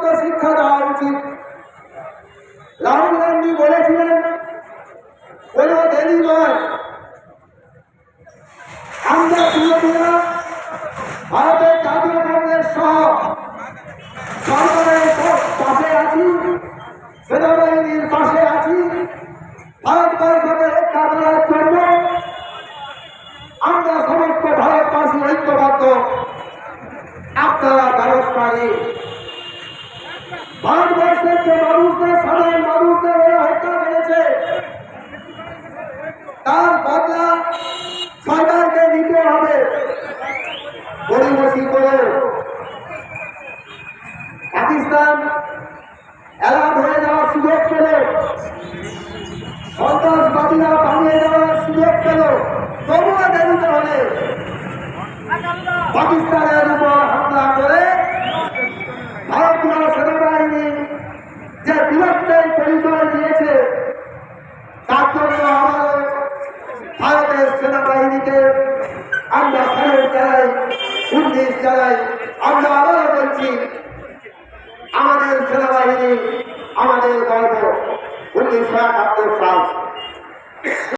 উপযুক্ত শিক্ষা দেওয়া উচিত। রাহুল গান্ধী বলেছিলেন কোনো দেরি নয়, আমরা যুবকেরা ভারতের জাতীয় কংগ্রেস সহ সরকারের পাশে আছি, সেনাবাহিনীর পাশে আছি। ভারতবর্ষকে রক্ষা করার জন্য আমরা সমস্ত ভারতবাসী ঐক্যবদ্ধ। আপনারা ব্যবস্থা নিন। ভারতবর্ষের যে মানুষদের, সাধারণ মানুষদের হত্যা করেছে, তার বদলা সরকারকে নিতে হবে। গরিবসী করে পাকিস্তান অ্যালার্ট হয়ে যাওয়ার সুযোগ পেল, সন্ত্রাসবাদীরা পালিয়ে যাওয়ার সুযোগ পেল, তবুও দেরিতে হলে পাকিস্তানের উপর হামলা করে ভারতীয় সেনাবাহিনী যে বীরত্বের পরিচয় দিয়েছে, তার জন্য আমাদের ভারতের সেনাবাহিনীকে আমরা স্যালুট জানাই, উল্লেখ জানাই। আমরা আবারও বলছি, আমাদের সেনাবাহিনী আমাদের গর্ব। 1971 সাল